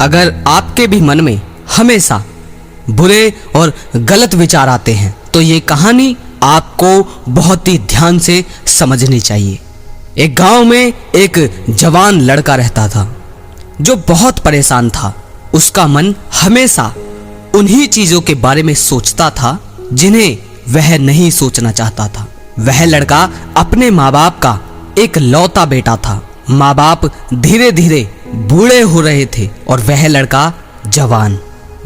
अगर आपके भी मन में हमेशा बुरे और गलत विचार आते हैं तो ये कहानी आपको बहुत ही ध्यान से समझनी चाहिए। एक गांव में एक जवान लड़का रहता था जो बहुत परेशान था। उसका मन हमेशा उन्हीं चीजों के बारे में सोचता था जिन्हें वह नहीं सोचना चाहता था। वह लड़का अपने माँ बाप का एक लौता बेटा था। माँ बाप धीरे धीरे बूढ़े हो रहे थे और वह लड़का जवान।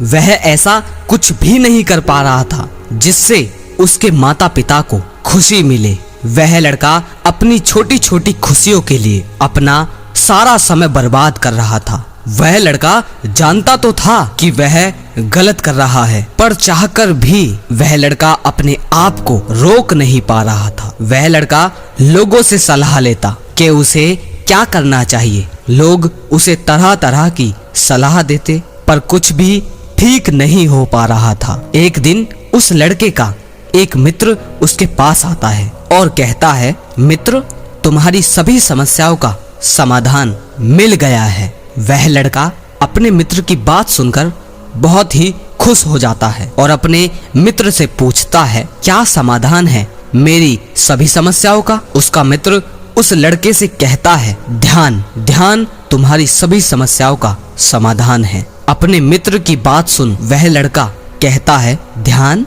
वह ऐसा कुछ भी नहीं कर पा रहा था जिससे उसके माता पिता को खुशी मिले। वह लड़का अपनी छोटी छोटी खुशियों के लिए अपना सारा समय बर्बाद कर रहा था। वह लड़का जानता तो था कि वह गलत कर रहा है, पर चाहकर भी वह लड़का अपने आप को रोक नहीं पा रहा था। वह लड़का लोगों से सलाह लेता कि उसे क्या करना चाहिए। लोग उसे तरह तरह की सलाह देते, पर कुछ भी ठीक नहीं हो पा रहा था। एक दिन उस लड़के का एक मित्र उसके पास आता है और कहता है, मित्र, तुम्हारी सभी समस्याओं का समाधान मिल गया है। वह लड़का अपने मित्र की बात सुनकर बहुत ही खुश हो जाता है और अपने मित्र से पूछता है, क्या समाधान है मेरी सभी समस्याओं का? उसका मित्र उस लड़के से कहता है, ध्यान। ध्यान तुम्हारी सभी समस्याओं का समाधान है। अपने मित्र की बात सुन वह लड़का कहता है, ध्यान,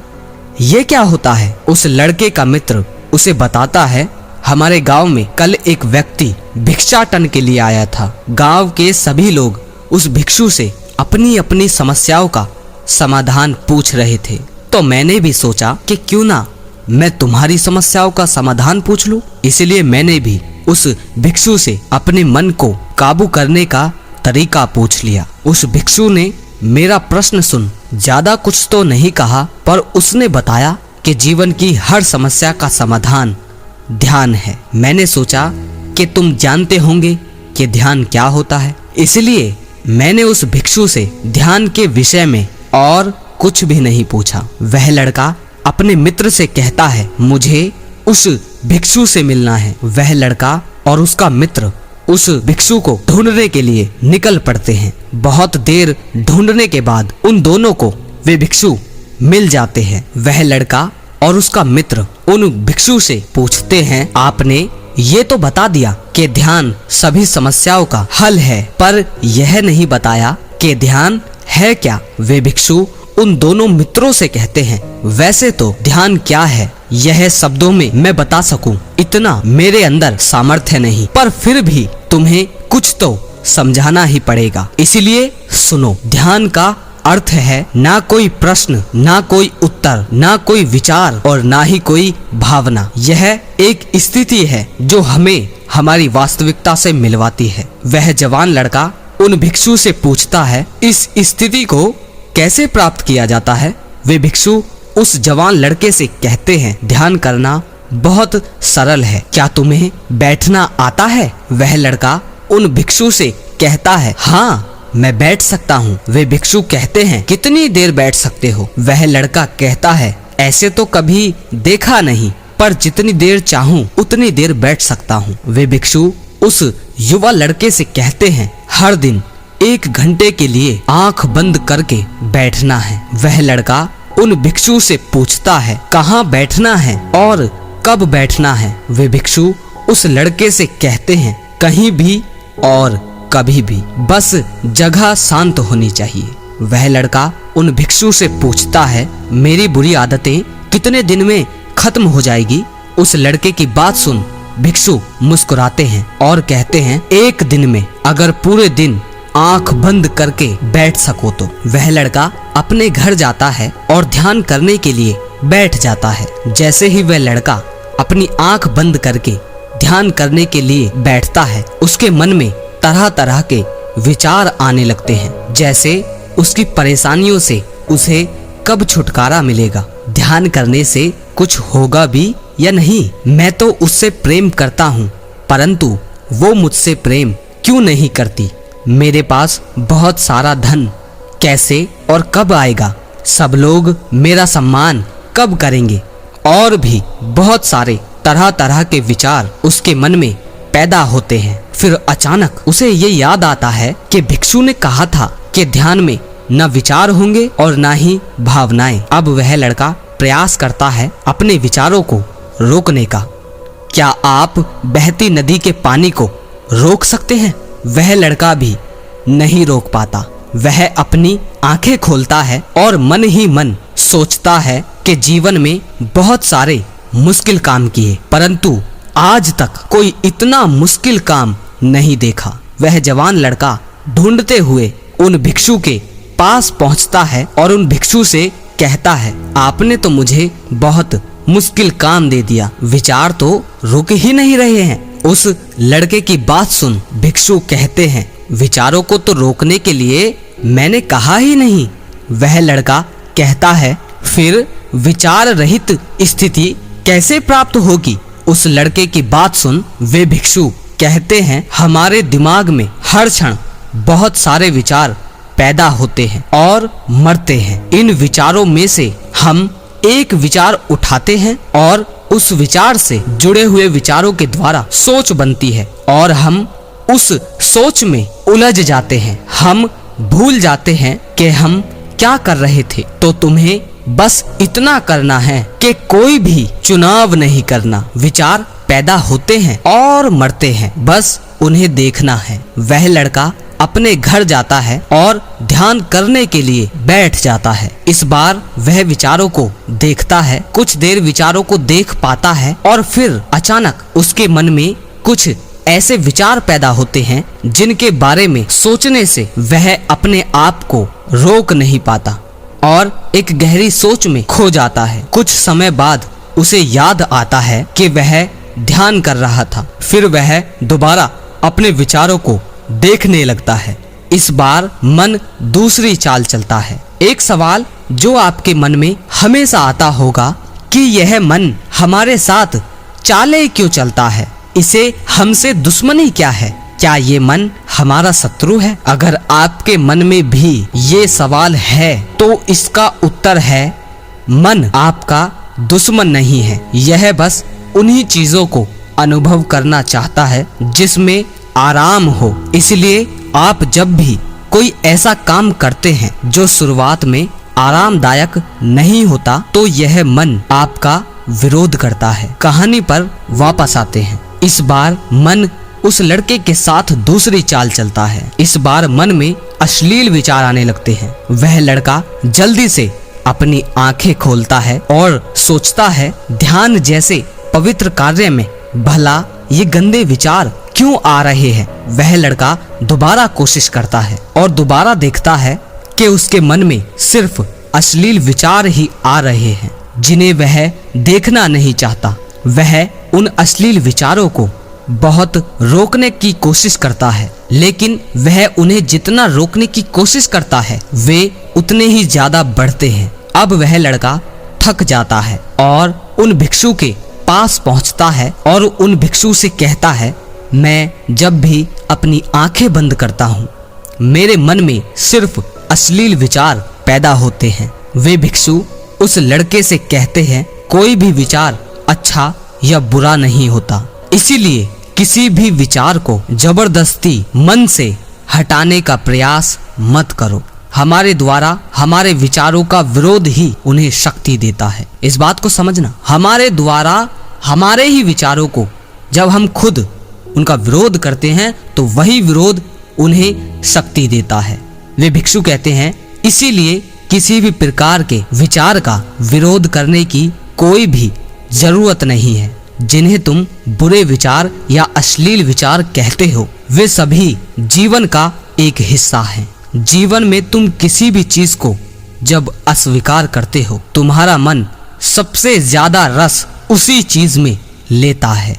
ये क्या होता है? उस लड़के का मित्र उसे बताता है, हमारे गांव में कल एक व्यक्ति भिक्षाटन के लिए आया था। गांव के सभी लोग उस भिक्षु से अपनी अपनी समस्याओं का समाधान पूछ रहे थे, तो मैंने भी सोचा कि क्यों ना मैं तुम्हारी समस्याओं का समाधान पूछ लूं। इसलिए मैंने भी उस भिक्षु से अपने मन को काबू करने का तरीका पूछ लिया। उस भिक्षु ने मेरा प्रश्न सुन ज्यादा कुछ तो नहीं कहा, पर उसने बताया कि जीवन की हर समस्या का समाधान ध्यान है। मैंने सोचा कि तुम जानते होंगे कि ध्यान क्या होता है, इसलिए मैंने उस भिक्षु से ध्यान के विषय में और कुछ भी नहीं पूछा। वह लड़का अपने मित्र से कहता है, मुझे उस भिक्षु से मिलना है। वह लड़का और उसका मित्र उस भिक्षु को ढूंढने के लिए निकल पड़ते हैं। बहुत देर ढूंढने के बाद उन दोनों को वे भिक्षु मिल जाते हैं। वह लड़का और उसका मित्र उन भिक्षु से पूछते हैं, आपने ये तो बता दिया कि ध्यान सभी समस्याओं का हल है, पर यह नहीं बताया कि ध्यान है क्या? वे भिक्षु उन दोनों मित्रों से कहते हैं, वैसे तो ध्यान क्या है यह शब्दों में मैं बता सकूं, इतना मेरे अंदर सामर्थ्य नहीं, पर फिर भी तुम्हें कुछ तो समझाना ही पड़ेगा, इसलिए सुनो। ध्यान का अर्थ है ना कोई प्रश्न, ना कोई उत्तर, ना कोई विचार और ना ही कोई भावना। यह एक स्थिति है जो हमें हमारी वास्तविकता से मिलवाती है। वह जवान लड़का उन भिक्षु से पूछता है, इस स्थिति को कैसे प्राप्त किया जाता है? वे भिक्षु उस जवान लड़के से कहते हैं, ध्यान करना बहुत सरल है, क्या तुम्हें बैठना आता है? वह लड़का उन भिक्षु से कहता है, हाँ, मैं बैठ सकता हूँ। वे भिक्षु कहते हैं, कितनी देर बैठ सकते हो? वह लड़का कहता है, ऐसे तो कभी देखा नहीं, पर जितनी देर चाहूँ उतनी देर बैठ सकता हूँ। वे भिक्षु उस युवा लड़के से कहते हैं, हर दिन 1 घंटे के लिए आंख बंद करके बैठना है। वह लड़का उन भिक्षु से पूछता है, कहाँ बैठना है और कब बैठना है? वे भिक्षु उस लड़के से कहते हैं, कहीं भी और कभी भी, बस जगह शांत होनी चाहिए। वह लड़का उन भिक्षु से पूछता है, मेरी बुरी आदतें कितने दिन में खत्म हो जाएगी? उस लड़के की बात सुन भिक्षु मुस्कुराते हैं और कहते हैं, 1 दिन में, अगर पूरे दिन आंख बंद करके बैठ सको तो। वह लड़का अपने घर जाता है और ध्यान करने के लिए बैठ जाता है। जैसे ही वह लड़का अपनी आंख बंद करके ध्यान करने के लिए बैठता है, उसके मन में तरह तरह के विचार आने लगते हैं, जैसे उसकी परेशानियों से उसे कब छुटकारा मिलेगा, ध्यान करने से कुछ होगा भी या नहीं, मैं तो उससे प्रेम करता हूँ, परंतु वो मुझसे प्रेम क्यों नहीं करती, मेरे पास बहुत सारा धन कैसे और कब आएगा, सब लोग मेरा सम्मान कब करेंगे, और भी बहुत सारे तरह तरह के विचार उसके मन में पैदा होते हैं। फिर अचानक उसे ये याद आता है कि भिक्षु ने कहा था के ध्यान में न विचार होंगे और न ही भावनाएं। अब वह लड़का प्रयास करता है अपने विचारों को रोकने का। क्या आप बहती नदी के पानी को रोक सकते हैं? वह लड़का भी नहीं रोक पाता। वह अपनी आंखें खोलता है और मन ही मन सोचता है कि जीवन में बहुत सारे मुश्किल काम किए, परंतु आज तक कोई इतना मुश्किल काम नहीं देखा। वह जवान लड़का ढूंढते हुए उन भिक्षु के पास पहुंचता है और उन भिक्षु से कहता है, आपने तो मुझे बहुत मुश्किल काम दे दिया, विचार तो रुक ही नहीं रहे हैं। उस लड़के की बात सुन भिक्षु कहते हैं, विचारों को तो रोकने के लिए मैंने कहा ही नहीं। वह लड़का कहता है, फिर विचार रहित स्थिति कैसे प्राप्त होगी? उस लड़के की बात सुन वे भिक्षु कहते हैं, हमारे दिमाग में हर क्षण बहुत सारे विचार पैदा होते हैं और मरते हैं। इन विचारों में से हम एक विचार उठाते हैं और उस विचार से जुड़े हुए विचारों के द्वारा सोच बनती है और हम उस सोच में उलझ जाते हैं। हम भूल जाते हैं कि हम क्या कर रहे थे। तो तुम्हें बस इतना करना है कि कोई भी चुनाव नहीं करना। विचार पैदा होते हैं और मरते हैं, बस उन्हें देखना है। वह लड़का अपने घर जाता है और ध्यान करने के लिए बैठ जाता है। इस बार वह विचारों को देखता है, कुछ देर विचारों को देख पाता है और फिर अचानक उसके मन में कुछ ऐसे विचार पैदा होते हैं जिनके बारे में सोचने से वह अपने आप को रोक नहीं पाता और एक गहरी सोच में खो जाता है। कुछ समय बाद उसे याद आता है कि वह ध्यान कर रहा था। फिर वह दोबारा अपने विचारों को देखने लगता है। इस बार मन दूसरी चाल चलता है। एक सवाल जो आपके मन में हमेशा आता होगा कि यह मन हमारे साथ चाले क्यों चलता है? इसे हमसे दुश्मनी क्या है? क्या ये मन हमारा शत्रु है? अगर आपके मन में भी ये सवाल है तो इसका उत्तर है, मन आपका दुश्मन नहीं है। यह बस उन्हीं चीजों को अनुभव करना चाहता है जिसमें आराम हो। इसलिए आप जब भी कोई ऐसा काम करते हैं जो शुरुआत में आरामदायक नहीं होता तो यह मन आपका विरोध करता है। कहानी पर वापस आते हैं। इस बार मन उस लड़के के साथ दूसरी चाल चलता है। इस बार मन में अश्लील विचार आने लगते हैं। वह लड़का जल्दी से अपनी आंखें खोलता है और सोचता है, ध्यान जैसे पवित्र कार्य में भला ये गंदे विचार क्यों आ रहे हैं? वह लड़का दोबारा कोशिश करता है और दोबारा देखता है कि उसके मन में सिर्फ अश्लील विचार ही आ रहे हैं जिन्हें वह देखना नहीं चाहता। वह उन अश्लील विचारों को बहुत रोकने की कोशिश करता है, लेकिन वह उन्हें जितना रोकने की कोशिश करता है वे उतने ही ज्यादा बढ़ते हैं। अब वह लड़का थक जाता है और उन भिक्षु के पास पहुंचता है और उन भिक्षु से कहता है, मैं जब भी अपनी आंखें बंद करता हूँ मेरे मन में सिर्फ अश्लील विचार पैदा होते हैं। वे भिक्षु उस लड़के से कहते हैं, कोई भी विचार अच्छा या बुरा नहीं होता, इसीलिए किसी भी विचार को जबरदस्ती मन से हटाने का प्रयास मत करो। हमारे द्वारा हमारे विचारों का विरोध ही उन्हें शक्ति देता है। इस बात को समझना, हमारे द्वारा हमारे ही विचारों को जब हम खुद उनका विरोध करते हैं तो वही विरोध उन्हें शक्ति देता है। वे भिक्षु कहते हैं, इसीलिए किसी भी प्रकार के विचार का विरोध करने की कोई भी जरूरत नहीं है। जिन्हें तुम बुरे विचार या अश्लील विचार कहते हो वे सभी जीवन का एक हिस्सा है। जीवन में तुम किसी भी चीज को जब अस्वीकार करते हो तुम्हारा मन सबसे ज्यादा रस उसी चीज में लेता है।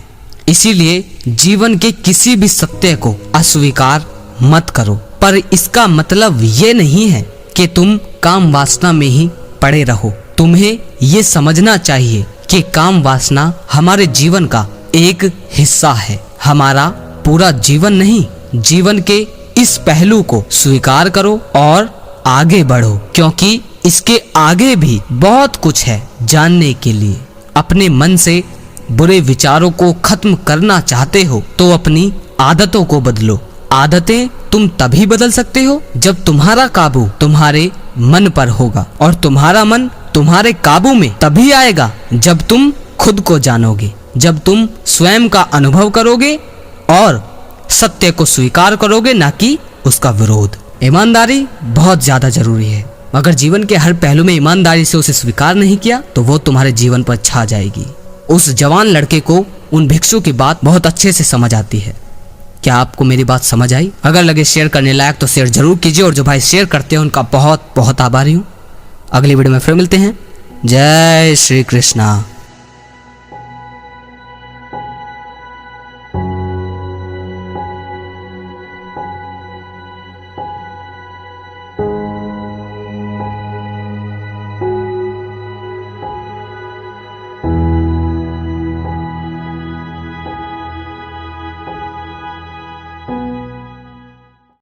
इसीलिए जीवन के किसी भी सत्य को अस्वीकार मत करो, पर इसका मतलब ये नहीं है कि तुम काम वासना में ही पड़े रहो। तुम्हें ये समझना चाहिए कि काम वासना हमारे जीवन का एक हिस्सा है, हमारा पूरा जीवन नहीं। जीवन के इस पहलू को स्वीकार करो और आगे बढ़ो, क्योंकि इसके आगे भी बहुत कुछ है जानने के लिए। अपने मन से बुरे विचारों को खत्म करना चाहते हो तो अपनी आदतों को बदलो, आदतें तुम तभी बदल सकते हो जब तुम्हारा काबू तुम्हारे मन पर होगा, और तुम्हारा मन तुम्हारे काबू में तभी आएगा जब तुम खुद को जानोगे, जब तुम स्वयं का अनुभव करोगे और सत्य को स्वीकार करोगे, ना कि उसका विरोध। ईमानदारी बहुत ज्यादा जरूरी है। अगर जीवन के हर पहलू में ईमानदारी से उसे स्वीकार नहीं किया तो वो तुम्हारे जीवन पर छा जाएगी। उस जवान लड़के को उन भिक्षु की बात बहुत अच्छे से समझ आती है। क्या आपको मेरी बात समझ आई? अगर लगे शेयर करने लायक तो शेयर जरूर कीजिए, और जो भाई शेयर करते हैं उनका बहुत बहुत आभारी हूँ। अगली वीडियो में फिर मिलते हैं। जय श्री कृष्णा।